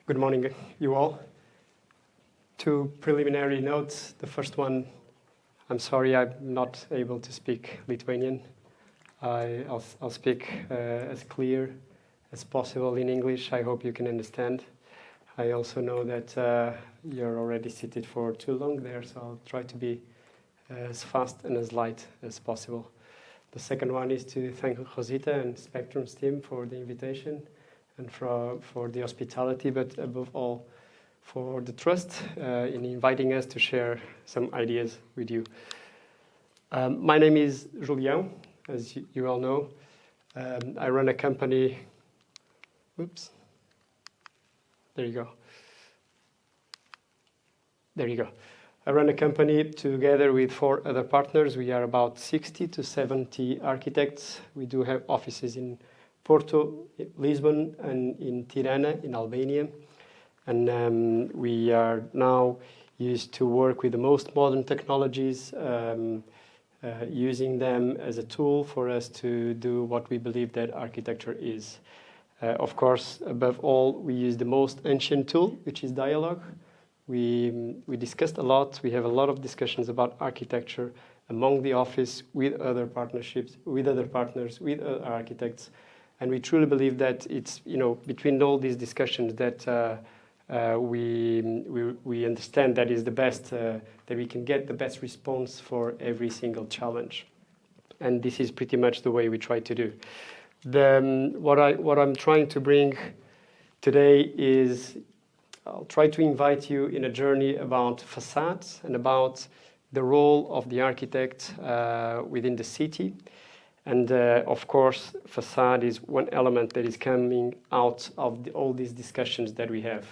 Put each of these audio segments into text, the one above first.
Good morning, you all. Two preliminary notes. The first one, I'm sorry I'm not able to speak Lithuanian. I'll speak as clear as possible in English. I hope you can understand. I also know that you're already seated for too long there, so I'll try to be as fast and as light as possible. The second one is to thank Rosita and Spectrum's team for the invitation and for the hospitality, but above all, for the trust in inviting us to share some ideas with you. My name is Julião, as you all know. I run a company. Oops. There you go. There you go. I run a company together with 4 other partners. We are about 60 to 70 architects. We do have offices in Porto, Lisbon, and in Tirana, in Albania. And we are now used to work with the most modern technologies, using them as a tool for us to do what we believe that architecture is. Of course, above all, we use the most ancient tool, which is dialogue. We discussed a lot. We have a lot of discussions about architecture among the office, with other partnerships, with other partners, with other architects. And we truly believe that it's, between all these discussions that we understand that is the best, that we can get the best response for every single challenge. And this is pretty much the way we try to do. What I'm trying to bring today is I'll try to invite you in a journey about facades and about the role of the architect within the city. And of course, facade is one element that is coming out of all these discussions that we have.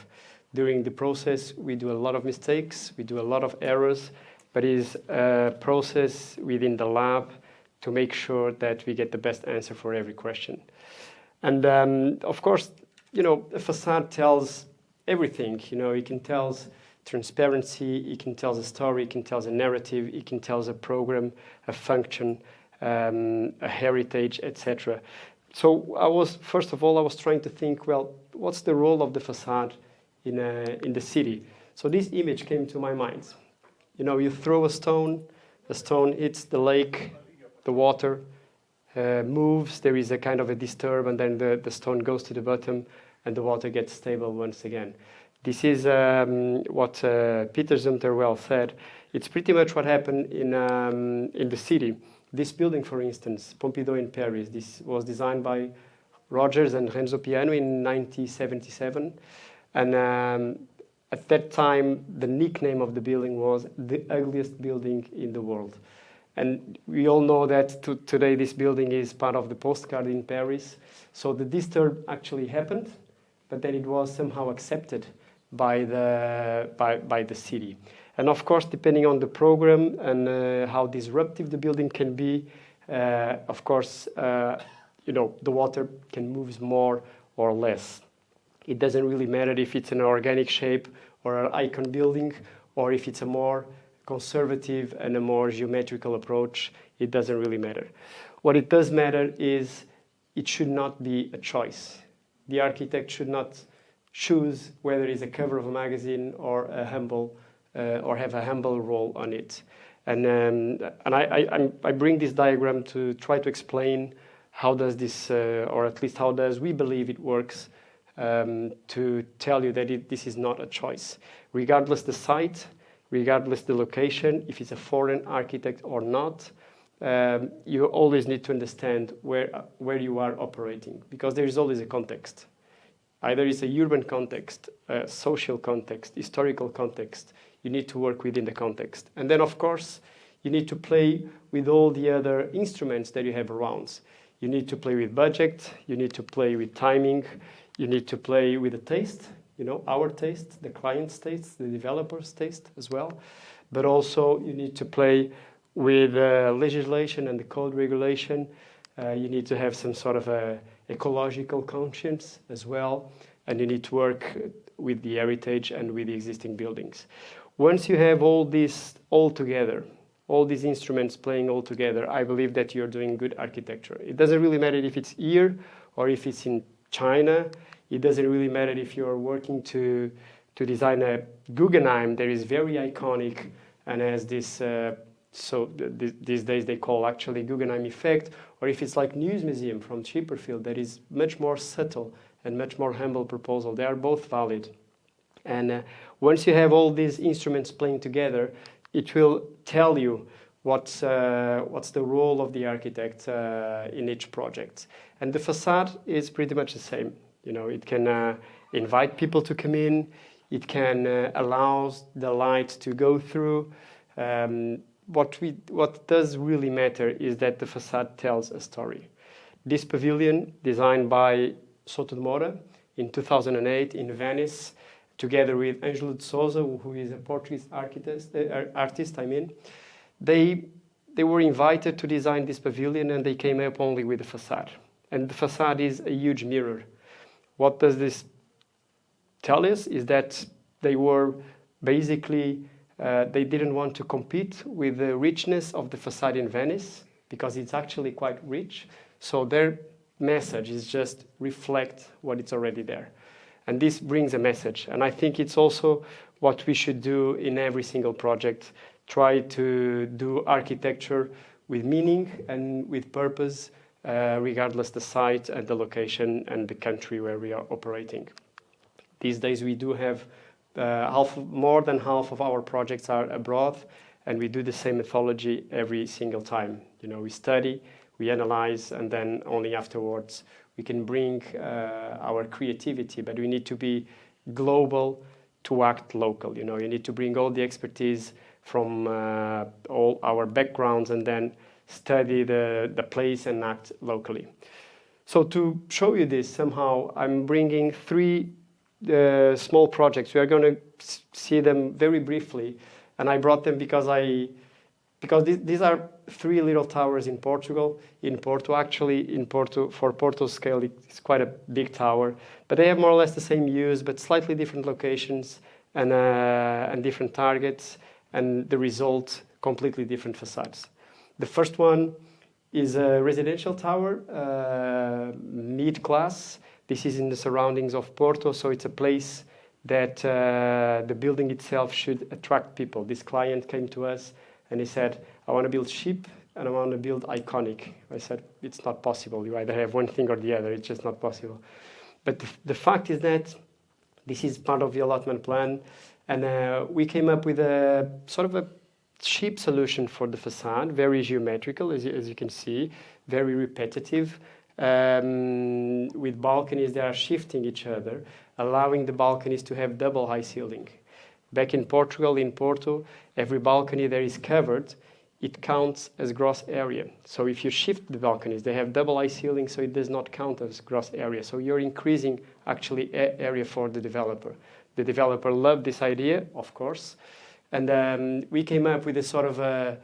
During the process, we do a lot of mistakes, we do a lot of errors, but it is a process within the lab to make sure that we get the best answer for every question. And of course, a facade tells everything. It can tell transparency, it can tell a story, it can tell a narrative, it can tell a program, a function, a heritage, etc. So first of all, I was trying to think, well, what's the role of the facade in the city? So this image came to my mind. You throw a stone hits the lake, the water moves, there is a kind of a disturb, and then the stone goes to the bottom, and the water gets stable once again. This is what Peter Zumthor said. It's pretty much what happened in the city. This building, for instance, Pompidou in Paris, this was designed by Rogers and Renzo Piano in 1977. And at that time, the nickname of the building was the ugliest building in the world. And we all know that today this building is part of the postcard in Paris. So the disturb actually happened, but then it was somehow accepted by the city. And of course, depending on the program and how disruptive the building can be, of course, the water can move more or less. It doesn't really matter if it's an organic shape or an icon building, or if it's a more conservative and a more geometrical approach. It doesn't really matter. What it does matter is it should not be a choice. The architect should not choose whether it's a cover of a magazine or a humble or have a humble role on it. And I bring this diagram to try to explain how does this, or at least how does we believe it works, to tell you that this is not a choice. Regardless the site, regardless the location, if it's a foreign architect or not, you always need to understand where you are operating, because there is always a context. Either it's a urban context, a social context, historical context. You need to work within the context. And then, of course, you need to play with all the other instruments that you have around. You need to play with budget. You need to play with timing. You need to play with the taste, our taste, the client's taste, the developer's taste as well. But also, you need to play with legislation and the code regulation. You need to have some sort of a ecological conscience as well, and you need to work with the heritage and with the existing buildings. Once you have all this all together, all these instruments playing all together, I believe that you're doing good architecture. It doesn't really matter if it's here or if it's in China, It doesn't really matter if you're working to design a Guggenheim that is very iconic and has this, these days they call actually Guggenheim effect, or if it's like News Museum from Chipperfield that is much more subtle and much more humble proposal. They are both valid. And once you have all these instruments playing together, it will tell you what's the role of the architect in each project. And the facade is pretty much the same. You know, it can invite people to come in. It can allow the light to go through. What does really matter is that the facade tells a story. This pavilion, designed by Souto de Moura in 2008 in Venice, together with Ângelo de Sousa, who is a Portuguese artist, they were invited to design this pavilion, and they came up only with the facade. And the facade is a huge mirror. What does this tell us is that they were basically, they didn't want to compete with the richness of the facade in Venice, because it's actually quite rich. So their message is just reflect what it's already there. And this brings a message. And I think it's also what we should do in every single project. Try to do architecture with meaning and with purpose, regardless the site and the location and the country where we are operating. These days we do have more than half of our projects are abroad, and we do the same methodology every single time. You know, we study, we analyze, and then only afterwards we can bring our creativity, but we need to be global to act local. You know, you need to bring all the expertise from all our backgrounds and then study the place and act locally. So to show you this, somehow I'm bringing three small projects. We are going to see them very briefly, and I brought them because these are three little towers in Portugal. In Porto, actually, for Porto's scale, it's quite a big tower, but they have more or less the same use, but slightly different locations and different targets, and the result, completely different facades. The first one is a residential tower, mid-class. This is in the surroundings of Porto, so it's a place that the building itself should attract people. This client came to us and he said, I want to build cheap and I want to build iconic. I said, it's not possible. You either have one thing or the other. It's just not possible. But the fact is that this is part of the allotment plan, and we came up with a sort of a cheap solution for the facade, very geometrical, as you can see, very repetitive, with balconies that are shifting each other, allowing the balconies to have double high ceiling. Back in Portugal, in Porto, every balcony that is covered, it counts as gross area. So if you shift the balconies, they have double high ceiling, so it does not count as gross area. So you're increasing actually area for the developer. The developer loved this idea, of course, and we came up with a sort of a,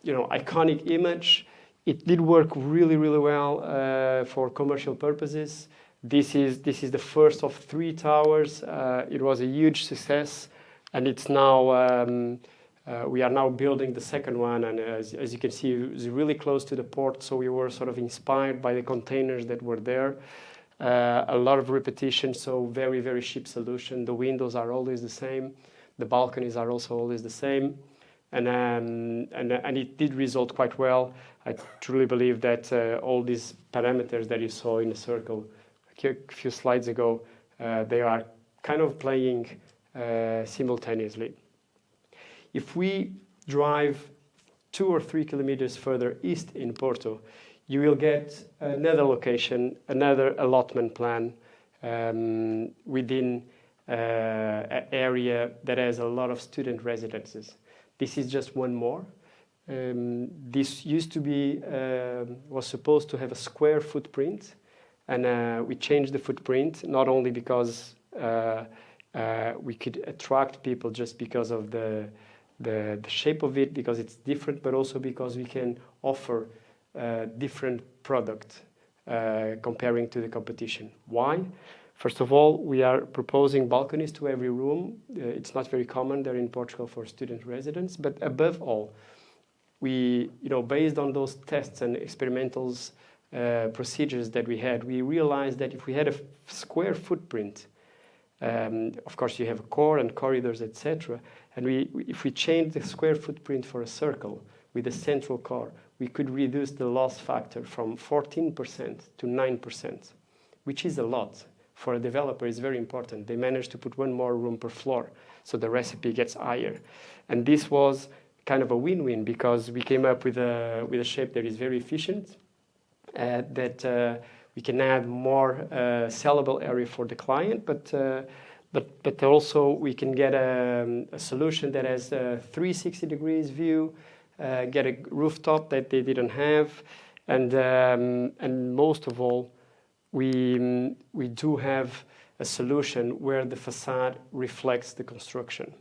iconic image. It did work really, really well for commercial purposes. This is the first of three towers. It was a huge success, and it's now we are now building the second one. And as you can see, it's really close to the port, so we were sort of inspired by the containers that were there. A lot of repetition, so very, very cheap solution. The windows are always the same. The balconies are also always the same, and it did result quite well. I truly believe that all these parameters that you saw in the circle a few slides ago, they are kind of playing simultaneously. If we drive 2 or 3 kilometers further east in Porto, you will get another location, another allotment plan within an area that has a lot of student residences. This is just one more. This used to be, was supposed to have a square footprint, and we changed the footprint, not only because we could attract people just because of the shape of it, because it's different, but also because we can offer different product comparing to the competition. Why? First of all, we are proposing balconies to every room. It's not very common there in Portugal for student residents, but above all, we, based on those tests and experimentals procedures that we had, we realized that if we had a square footprint, of course you have a core and corridors, etc. And if we change the square footprint for a circle with a central core, we could reduce the loss factor from 14% to 9%, which is a lot. For a developer, it's very important. They managed to put one more room per floor, so the recipe gets higher. And this was kind of a win-win because we came up with a shape that is very efficient, that we can add more sellable area for the client, but also we can get a solution that has a 360 degrees view, get a rooftop that they didn't have, and most of all, we do have a solution where the facade reflects the construction.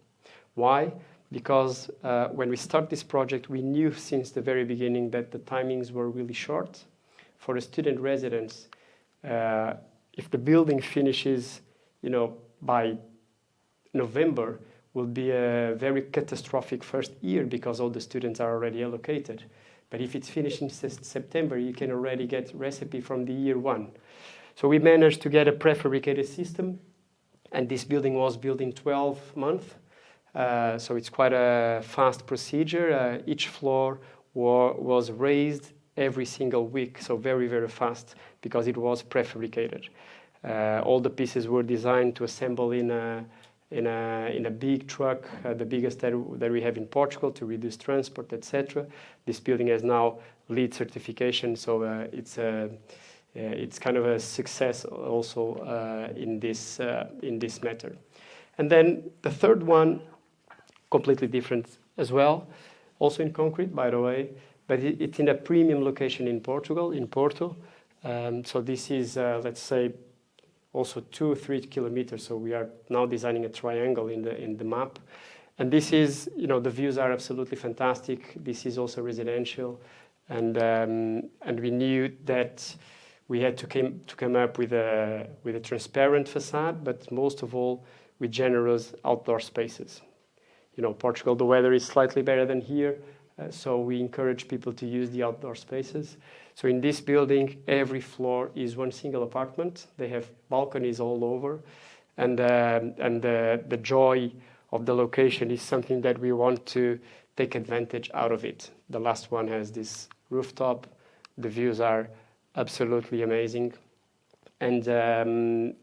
Why? Because when we start this project, we knew since the very beginning that the timings were really short. For a student residence, if the building finishes, by November, will be a very catastrophic first year because all the students are already allocated. But if it's finished in September, you can already get recipe from the year one. So we managed to get a prefabricated system, and this building was built in 12 months. So it's quite a fast procedure. Each floor was raised every single week, so very, very fast because it was prefabricated. All the pieces were designed to assemble in a big truck, the biggest that we have in Portugal, to reduce transport, etc. This building has now LEED certification, so it's kind of a success also in this matter. And then the third one, completely different as well, also in concrete, by the way, but it's in a premium location in Portugal, in Porto. So this is, let's say, also 2 or 3 kilometers. So we are now designing a triangle in the map. And this is, the views are absolutely fantastic. This is also residential. And we knew that we had to come up with a transparent facade, but most of all, with generous outdoor spaces. Portugal, the weather is slightly better than here, so we encourage people to use the outdoor spaces. So in this building, every floor is one single apartment. They have balconies all over, and the joy of the location is something that we want to take advantage out of it. The last one has this rooftop. The views are absolutely amazing, and the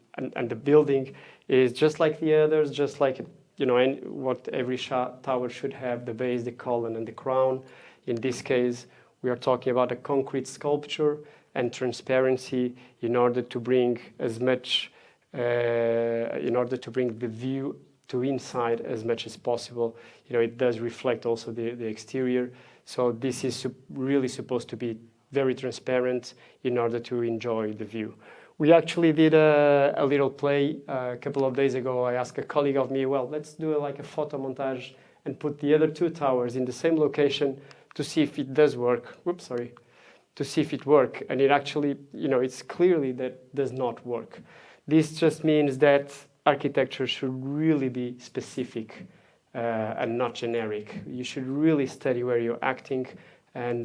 building is just like the others, just like what every tower should have: the base, the column, and the crown. In this case, we are talking about a concrete sculpture and transparency in order to bring as much, in order to bring the view to inside as much as possible. It does reflect also the exterior. So this is really supposed to be very transparent in order to enjoy the view. We actually did a little play a couple of days ago. I asked a colleague of me, well, let's do like a photo montage and put the other 2 towers in the same location to see if it does work. To see if it works. And it actually, it's clearly that does not work. This just means that architecture should really be specific and not generic. You should really study where you're acting, and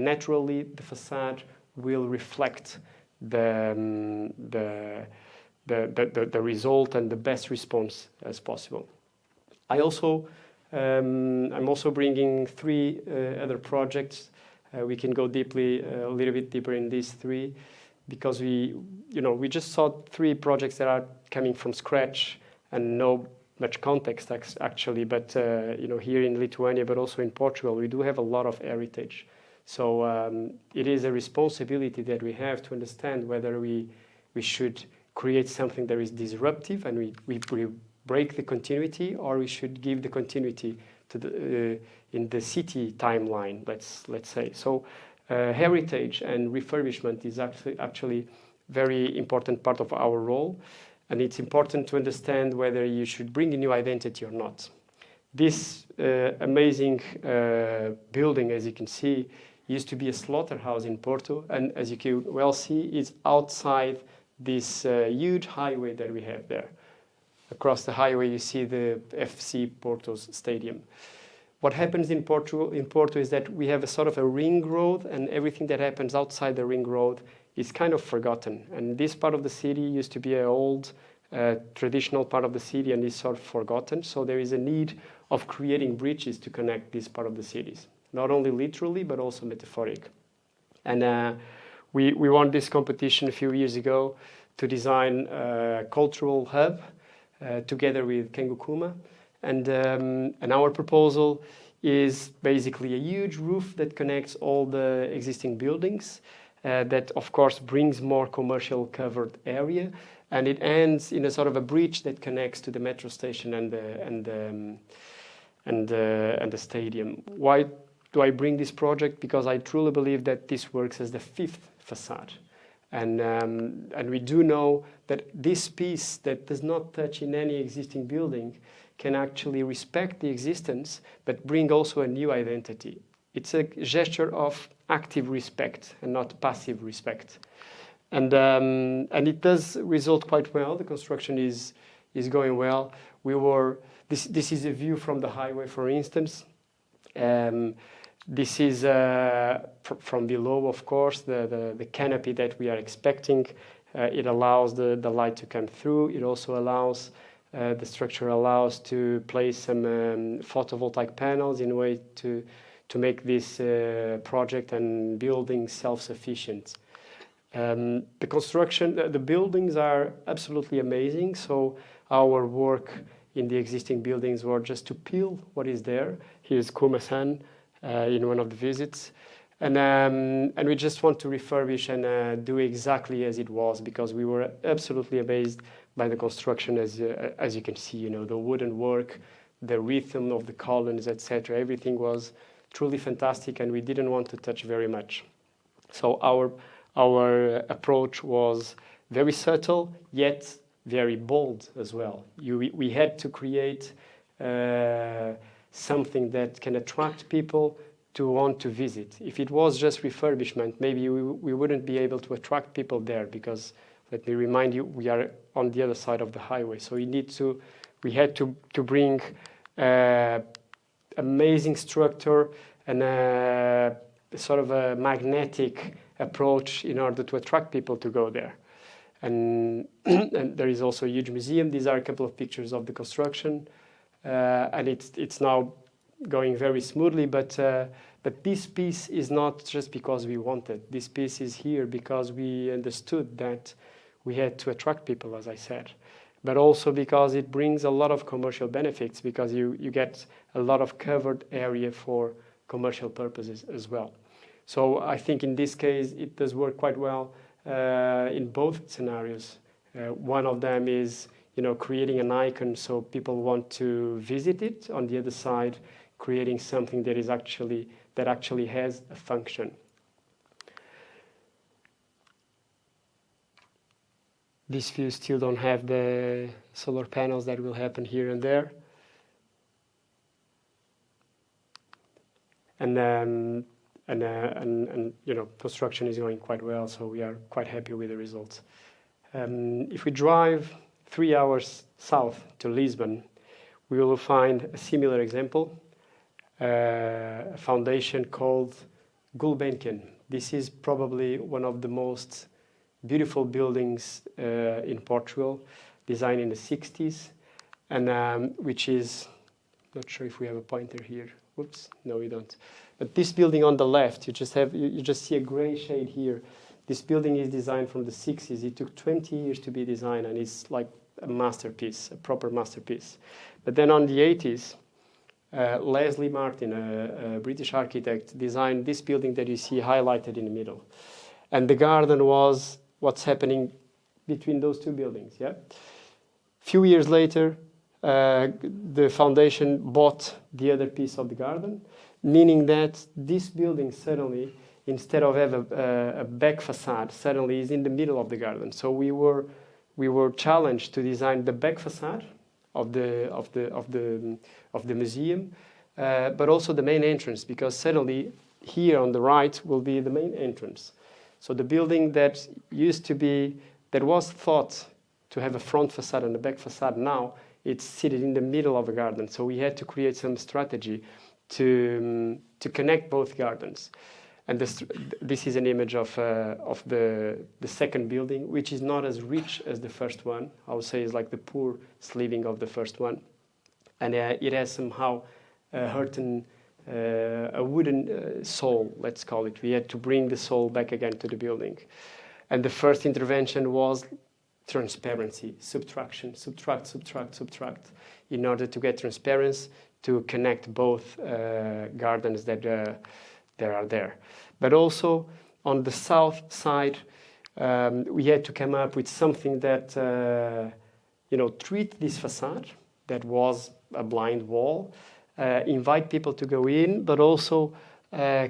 naturally the facade will reflect the result and the best response as possible. I'm also bringing 3 other projects. We can go a little bit deeper in these 3, because we just saw 3 projects that are coming from scratch and no much context actually. But here in Lithuania, but also in Portugal, we do have a lot of heritage. So it is a responsibility that we have to understand whether we should create something that is disruptive and we break the continuity, or we should give the continuity to in the city timeline, let's say. So heritage and refurbishment is actually very important part of our role, and it's important to understand whether you should bring a new identity or not. This amazing building, as you can see, used to be a slaughterhouse in Porto, and as you can well see, it's outside this huge highway that we have there. Across the highway, you see the FC Porto's stadium. what happens in Porto is that we have a sort of a ring road, and everything that happens outside the ring road is kind of forgotten. And this part of the city used to be an old, traditional part of the city, and is sort of forgotten. So there is a need of creating bridges to connect this part of the cities, not only literally, but also metaphoric. And we won this competition a few years ago to design a cultural hub together with Kengukuma. And our proposal is basically a huge roof that connects all the existing buildings, that of course brings more commercial covered area, and it ends in a sort of a bridge that connects to the metro station and the stadium. Why do I bring this project? Because I truly believe that this works as the fifth facade. And we do know that this piece that does not touch in any existing building can actually respect the existence, but bring also a new identity. It's a gesture of active respect and not passive respect. And it does result quite well. The construction is going well. This is a view from the highway, for instance. This is from below, of course, the canopy that we are expecting. It allows the light to come through. It also allows, the structure allows to place some photovoltaic panels in a way to make this project and building self-sufficient. The construction, the buildings are absolutely amazing. So our work in the existing buildings were just to peel what is there. Here's Kuma-san in one of the visits. And we just want to refurbish and do exactly as it was, because we were absolutely amazed by the construction, as you can see, the wooden work, the rhythm of the columns, etc. Everything was truly fantastic, and we didn't want to touch very much. So our approach was very subtle, yet very bold as well. We had to create something that can attract people to want to visit. If it was just refurbishment, maybe we wouldn't be able to attract people there, because let me remind you, we are on the other side of the highway. So we had to bring amazing structure and a sort of a magnetic approach in order to attract people to go there. And there is also a huge museum. These are a couple of pictures of the construction, and it's now going very smoothly. But this piece is not just because we wanted. This piece is here because we understood that we had to attract people, as I said, but also because it brings a lot of commercial benefits, because you get a lot of covered area for commercial purposes as well. So I think in this case it does work quite well in both scenarios. One of them is creating an icon so people want to visit it. On the other side, creating something that actually has a function. These views still don't have the solar panels. That will happen here and there. And construction is going quite well, so we are quite happy with the results. If we drive 3 hours south to Lisbon, we will find a similar example, a foundation called Gulbenkian. This is probably one of the most beautiful buildings in Portugal, designed in the 60s, and which is, not sure if we have a pointer here. Whoops, no, we don't. But this building on the left, you just see a gray shade here. This building is designed from the 60s. It took 20 years to be designed, and it's like a masterpiece, a proper masterpiece. But then on the 80s, Leslie Martin, a British architect, designed this building that you see highlighted in the middle. And the garden was what's happening between those two buildings. Yeah. Few years later, the foundation bought the other piece of the garden, meaning that this building suddenly, instead of have a back facade, suddenly is in the middle of the garden. So we were challenged to design the back facade of the museum, but also the main entrance, because suddenly here on the right will be the main entrance. So the building that was thought to have a front facade and a back facade, now it's seated in the middle of the garden. So we had to create some strategy to connect both gardens. And this is an image of the second building, which is not as rich as the first one. I would say it's like the poor sleeving of the first one. And it has somehow a wooden soul, let's call it. We had to bring the soul back again to the building. And the first intervention was transparency, subtraction, subtract, in order to get transparency to connect both gardens that are there. But also on the south side, we had to come up with something that, treat this facade that was a blind wall, invite people to go in, but also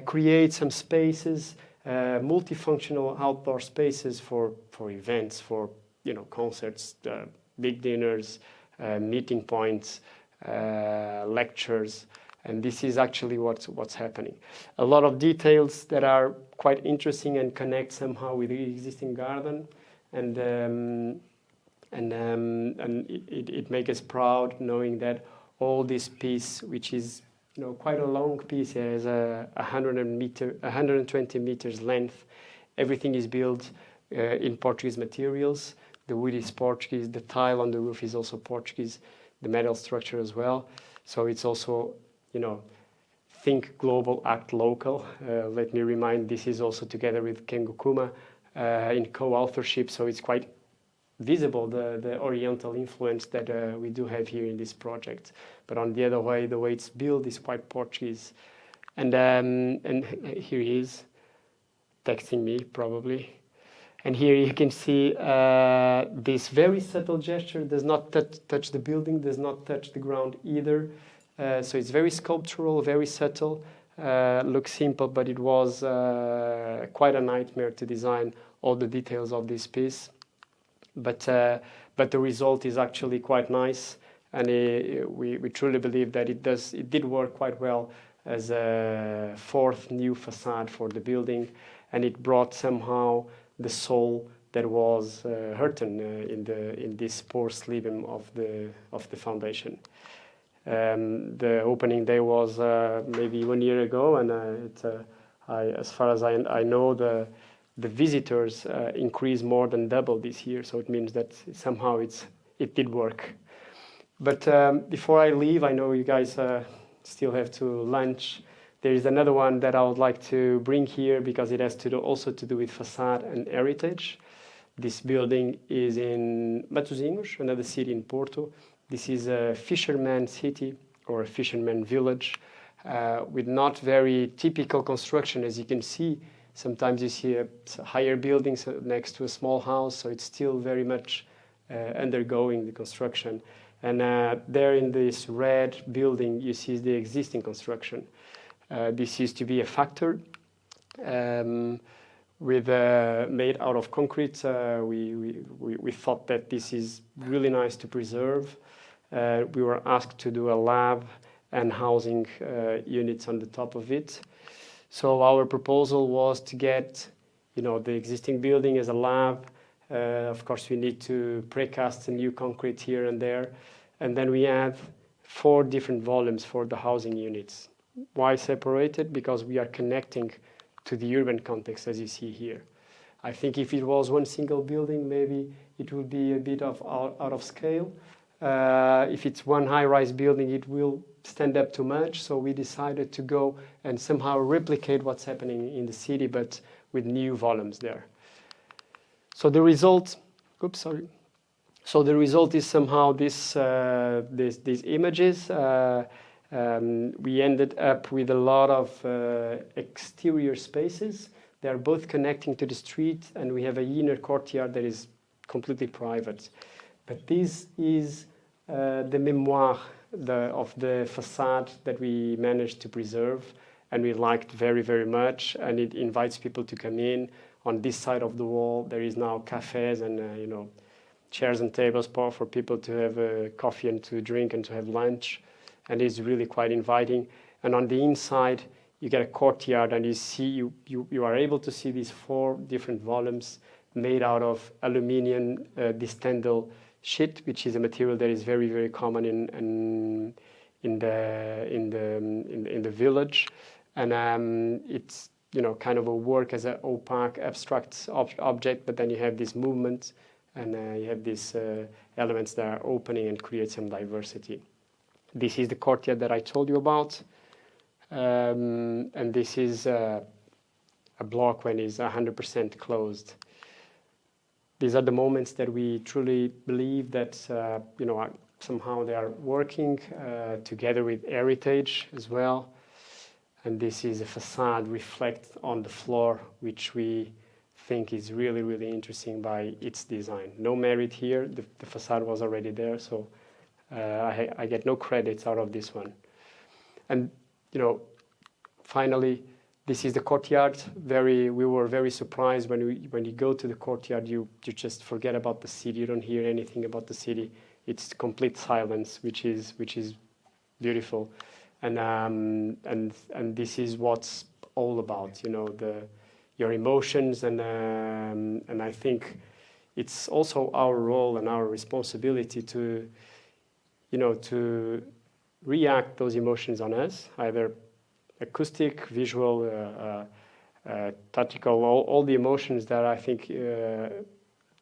create some spaces, multifunctional outdoor spaces for events, for concerts, big dinners, meeting points, lectures, and this is actually what's happening. A lot of details that are quite interesting and connect somehow with the existing garden, and it makes us proud knowing that all this piece, which is quite a long piece, has 120 meters length. Everything is built in Portuguese materials. The wood is Portuguese. The tile on the roof is also Portuguese. The metal structure as well. So it's also, think global, act local. Let me remind, this is also together with Kengo Kuma in co-authorship. So it's quite visible, the Oriental influence that we do have here in this project. But on the other way, the way it's built is quite Portuguese. And here he is, texting me probably. And here you can see this very subtle gesture does not touch the building, does not touch the ground either. So it's very sculptural, very subtle, looks simple, but it was quite a nightmare to design all the details of this piece. But the result is actually quite nice, and we truly believe that it did work quite well as a fourth new facade for the building, and it brought somehow the soul that was hurting in this poor sleeving of the foundation. The opening day was maybe 1 year ago, and as far as I know, the visitors increased more than double this year. So it means that somehow it did work. But before I leave, I know you guys still have to lunch. There is another one that I would like to bring here because it has also to do with facade and heritage. This building is in Matosinhos, another city in Porto. This is a fisherman city or a fisherman village with not very typical construction. As you can see, sometimes you see higher buildings next to a small house, so it's still very much undergoing the construction. And there in this red building, you see the existing construction. This used to be a factory made out of concrete. We thought that this is really nice to preserve. We were asked to do a lab and housing units on the top of it. So our proposal was to get, the existing building as a lab. Of course, we need to precast a new concrete here and there. And then we add 4 different volumes for the housing units. Why separated? Because we are connecting to the urban context, as you see here. I think if it was one single building, maybe it would be a bit out of scale. If it's one high-rise building, it will stand up too much. So we decided to go and somehow replicate what's happening in the city, but with new volumes there. So the result, So the result is somehow these images. We ended up with a lot of exterior spaces. They are both connecting to the street, and we have a inner courtyard that is completely private. But this is the memoir of the facade that we managed to preserve, and we liked very, very much. And it invites people to come in. On this side of the wall, there is now cafes and chairs and tables for people to have coffee and to drink and to have lunch. And it's really quite inviting. And on the inside, you get a courtyard, and you are able to see these 4 different volumes made out of aluminium distendal sheet, which is a material that is very, very common in the village, and it's kind of a work as an opaque abstract object, but then you have these movements and you have these elements that are opening and create some diversity. This is the courtyard that I told you about, and this is a block when it's 100% closed. These are the moments that we truly believe that somehow they are working together with heritage as well. And this is a facade reflect on the floor, which we think is really, really interesting by its design. No merit here. The facade was already there, so I get no credits out of this one. And finally, this is the courtyard. We were very surprised when you go to the courtyard. You just forget about the city. You don't hear anything about the city. It's complete silence, which is beautiful. And this is what's all about, your emotions, and I think it's also our role and our responsibility to react those emotions on us, either acoustic, visual, tactical, all the emotions that I think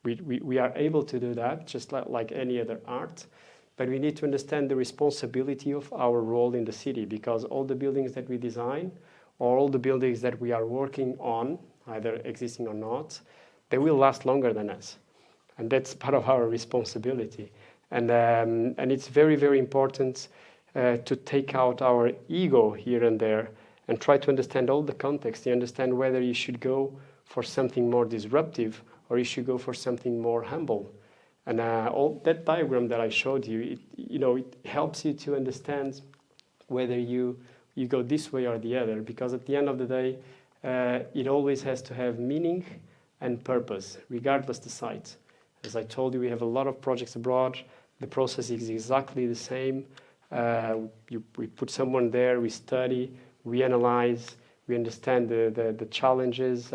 we are able to do that, just like any other art. But we need to understand the responsibility of our role in the city, because all the buildings that we design, or all the buildings that we are working on, either existing or not, they will last longer than us. And that's part of our responsibility. And it's very, very important to take out our ego here and there and try to understand all the context. You understand whether you should go for something more disruptive or you should go for something more humble. And all that diagram that I showed you, it helps you to understand whether you go this way or the other, because at the end of the day, it always has to have meaning and purpose, regardless the site. As I told you, we have a lot of projects abroad. The process is exactly the same. We put someone there, we study, we analyze, we understand the challenges,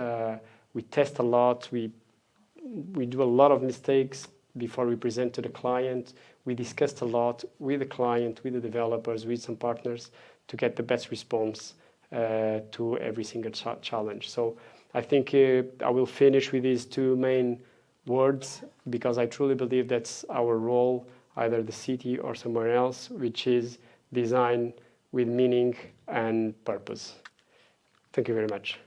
we test a lot, we do a lot of mistakes before we present to the client. We discussed a lot with the client, with the developers, with some partners to get the best response to every single challenge. So I think I will finish with these two main words, because I truly believe that's our role, either the city or somewhere else, which is design with meaning and purpose. Thank you very much.